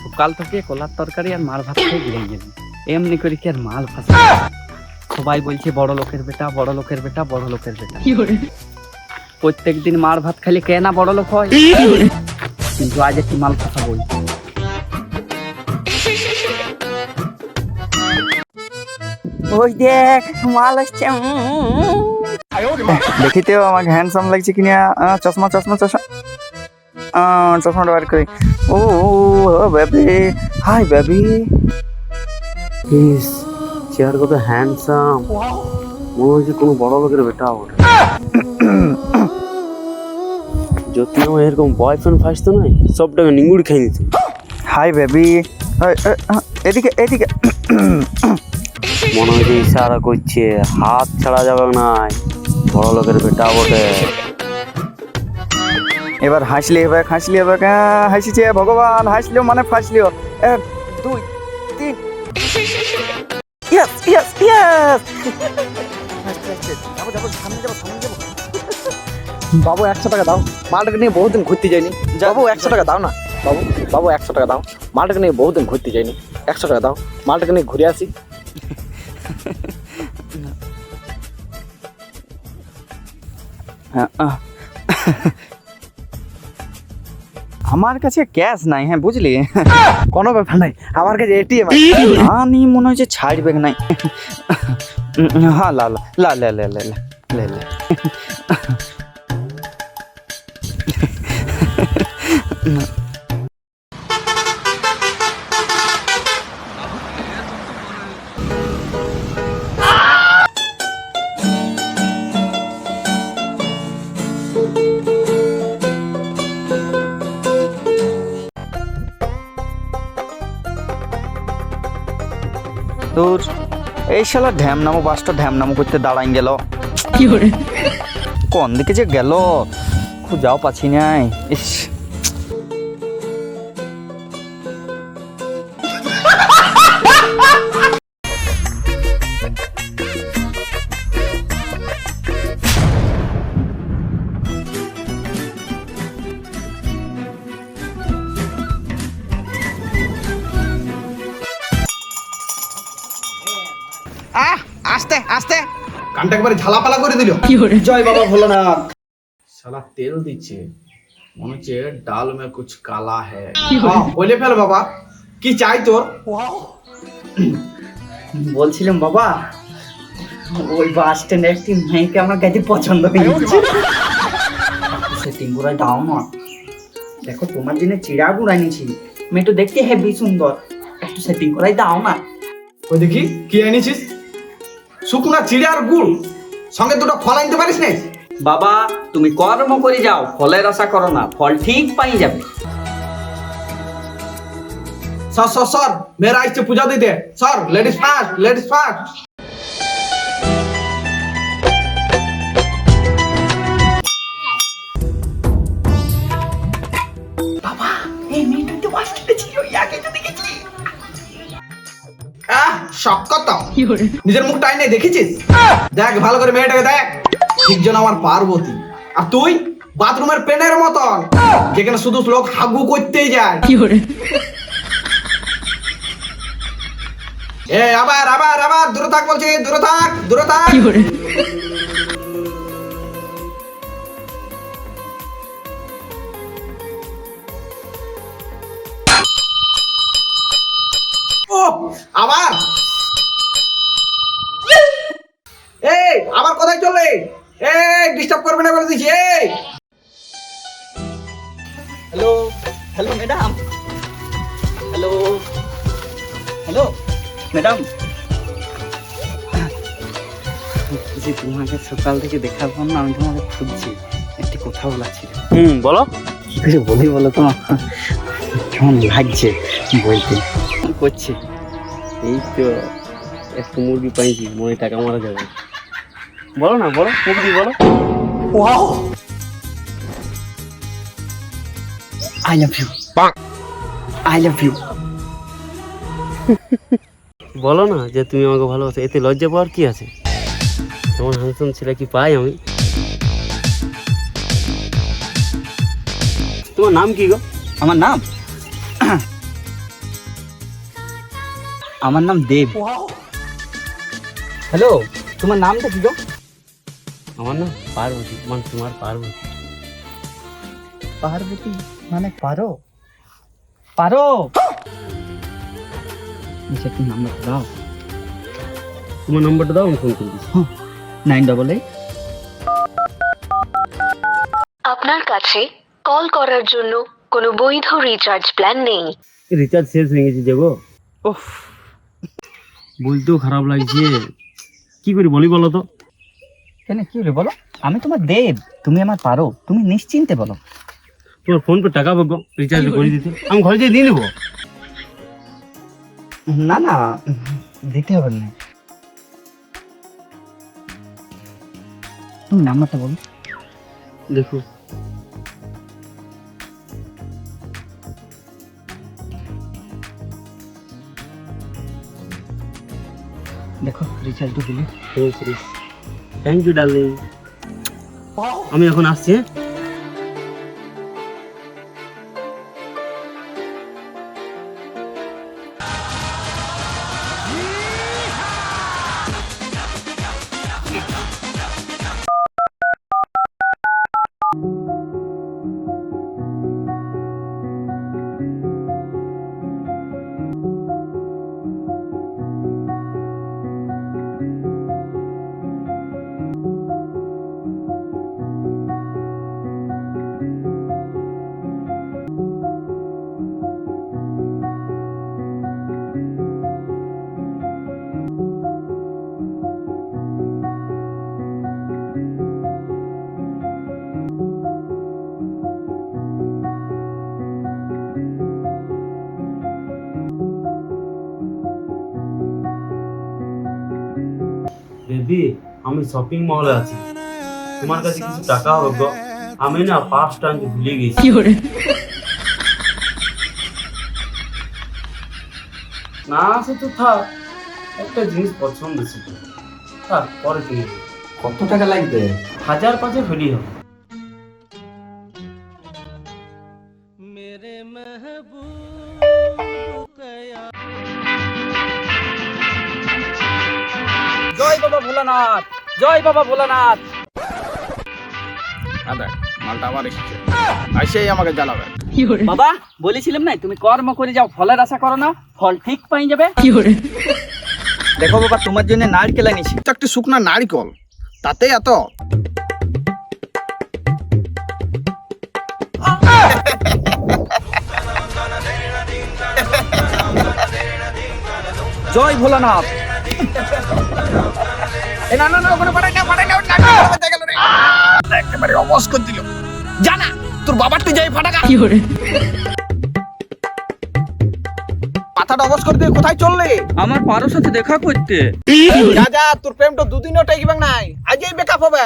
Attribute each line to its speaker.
Speaker 1: সকাল থেকে কলার তরকারি আর মার ভাত খেয়ে গিয়ে গেলি, এমনি করে কি আর মাল ফাঁসা? সবাই বলছে বড় লোকের বেটা, বড় লোকের বেটা, বড় লোকের বেটা। প্রত্যেক দিন মার ভাত খালি কে না বড় লোক হয়, কিন্তু আজ একটি মাল ফাঁসা বই।
Speaker 2: ওই দেখ মাল আসছে। দেখিতেও আমাকে হ্যান্ডসাম লাগছে কিনা। চশমা চশমা চশমা চশমাটা বার করি। ও বেবি, হাই বেবি।
Speaker 3: চেয়ার কত হ্যান্ডসাম, মনে হচ্ছে কোনো বড় লোকের বেটা ওঠে। যদি আমার এরকম বয়ফ্রেন্ড ফাঁসতো নয়, সবটাকে নিঙ্গুড়ি খাই নিত।
Speaker 2: হাই বেবি, এদিকে এদিকে।
Speaker 3: মনে হচ্ছে ইশারা করছে, হাত ছাড়া যাবে না, বড় লোকের বেটা বটে।
Speaker 2: এবার হাসলি হবে, হাসলি হবে। হাসিছে ভগবান, হাসলিও মানে ফাঁসলিও। 1 2 3। Yes yes yes.
Speaker 4: বাবু 100 টাকা দাও, মালটাকে নিয়ে বহুদিন ঘুরতে যাইনি। বাবু 100 টাকা দাও না। বাবু বাবু 100 টাকা দাও, মালটাকে নিয়ে বহুদিন ঘুরতে যাইনি। 100 টাকা দাও, মালটাকে নিয়ে ঘুরে আসি।
Speaker 2: আমার কাছে ক্যাশ নাই, হ্যাঁ বুঝলি।
Speaker 4: কোনো ব্যাপার নাই, আমার কাছে এটিএম আছে।
Speaker 2: আমি মনে হচ্ছে ছাড়বে নাই। হ্যাঁ লা লা লা লা লা লা লা লা। তোর এই শালা ঢ্যামনামো বাসটা ঢ্যামনামো করতে দাঁড়াই গেল। কোন দিকে যে গেল খুঁজাও পাচ্ছি নাই। ইস,
Speaker 4: আস্তে আস্তে কানটা একবারে ঝালাপালা করে দিল। জয় বাবা ভোলানাথ।
Speaker 5: साला तेल দিচ্ছে, মনে হচ্ছে ডাল মে কুছ কালা হ্যায়।
Speaker 4: বলে ফেল বাবা, কি চাই তোর?
Speaker 1: বলছিলাম বাবা, ওই বাস স্ট্যান্ডে একটি মেয়েকে আমার কাছে পছন্দ হয়েছে। সেটিং করে দাও না। দেখো তোমার জন্য চিড়া গুড় আনিছি, মেয়েটা দেখতে হেভি সুন্দর, একটু সেটিং করে দাও না।
Speaker 4: ওই দেখি কি এনেছিস? শুকনা চিড়ার গুড়, সঙ্গে দুটো ফল আনতে পারিস না?
Speaker 1: বাবা তুমি কর্ম করে যাও, ফলের আশা করো না, ফল ঠিক পাই যাবে।
Speaker 4: সর সর সর, মেয়েরা আসছে পূজা দিতে। সর, লেডিস ফার্স্ট, লেডিস ফার্স্ট।
Speaker 1: বাবা এই মেয়েটা তো বাস স্ট্যান্ডে ছিল, ইয়াকে তো দেখেছি।
Speaker 4: শক কত, নিজের মুখটা আইনে দেখেছিস? দেখ ভালো করে মেয়েটাকে দেখ, ঠিক যেন আমার পার্বতী। আর তুই বাথরুমের পেনের মতন, যেখানে শুধু লোক হাগু করতেই যায়। আবার আবার আবার দূরে থাক বলছি, দূরে থাক, দূরে থাক। ও আবার, এই আবার কোথায় চললে? এই ডিস্টার্ব করবে না বলে দিচ্ছি। এই
Speaker 1: hello hello madam, hello hello madam. যে তোমাকে সকাল থেকে দেখাবো না, আমি তোমাকে খুঁজছি, একটি কথা বলার ছিল।
Speaker 3: বলো।
Speaker 1: কি করে বলি বলো তো, কেমন লাগছে বলতে। কি করছে?
Speaker 3: এই তো একটু মুরগি পাইছি, মনে টাকা মারা যাবে। বলো না, বলো মুরগি বলো।
Speaker 1: I love you, I love you.
Speaker 3: বলো না যে তুমি আমাকে ভালোবাসো, এতে লজ্জা পাওয়ার কি আছে? তোমার হ্যান্ডসাম ছেলে কি পাই আমি? তোমার নাম কি গো?
Speaker 1: আমার নাম আমার নাম দেব। হ্যালো, তোমার নামটা কি গো?
Speaker 3: আমার না পার্বতী, মানে তোমার পার্বতী।
Speaker 1: পার্বতী মানে পারো? পারো আচ্ছা, কি নাম্বার দাও।
Speaker 3: তোমার নাম্বারটা দাও, আমি ফোন করে দিচ্ছি।
Speaker 1: 988।
Speaker 6: আপনার কাছে কল করার জন্য কোনো বৈধ রিচার্জ প্ল্যান নেই।
Speaker 3: রিচার্জ শেষ হয়ে গেছে দেবো।
Speaker 1: ওহ,
Speaker 3: বলতেও খারাপ লাগছে, কি করি বলি বলো তো?
Speaker 1: কেন কি হলো বলো? আমি তোমার দেব, তুমি আমার পারো, তুমি নিশ্চিন্তে বলো।
Speaker 3: তোমার ফোন পে টাকা পাবো রিচার্জ করে দিতে, আমি ঘরে যেয়ে দিয়ে নেবো।
Speaker 1: না না, দিতে হবে না। তুমি নাম্বারটা বলো।
Speaker 3: দেখো
Speaker 1: দেখো রিচার্জটা দিলে।
Speaker 3: Thank you darling. আমি এখন আসছি। বেবি, আমি শপিং মলে আছি, তোমার কাছে কিছু টাকা হবে গো? আমি না পার্সটা আনতে ভুলে গেছি। না সে তো থাক, একটা জিনিস পছন্দ ছিল, থাক পরে কিনে দেবো।
Speaker 4: কত টাকা লাগবে?
Speaker 3: 1000 হলেই হবে।
Speaker 1: জয় বাবা ভোলানাথ, জয় বাবা ভোলানাথ।
Speaker 4: মালটা আবার এসেছে, আইসেই আমাকে জ্বালাবে।
Speaker 1: বাবা বলেছিলাম না, তুমি কর্ম করে যাও, ফলের আশা করো না, ফল ঠিক পাই যাবে। দেখো বাবা, তোমার জন্য নারকেল এনেছি।
Speaker 4: তো একটা শুকনা নারিকল, তাতে এত?
Speaker 1: জয় ভোলানাথ।
Speaker 4: না না না, ওখানে পাঠাই না, পাঠাই না, গেল রে, একেবারে অবশ করে দিল। জানা তোর বাবার তুই যাই ফাটাকা। মাথাটা অবশ করে দিয়ে কোথায় চললে?
Speaker 1: আমার পারোর সাথে দেখা করতে।
Speaker 4: যা যা, তোর প্রেমটা দুদিনও টেকবে নাই, আজই বেকআপ হবে।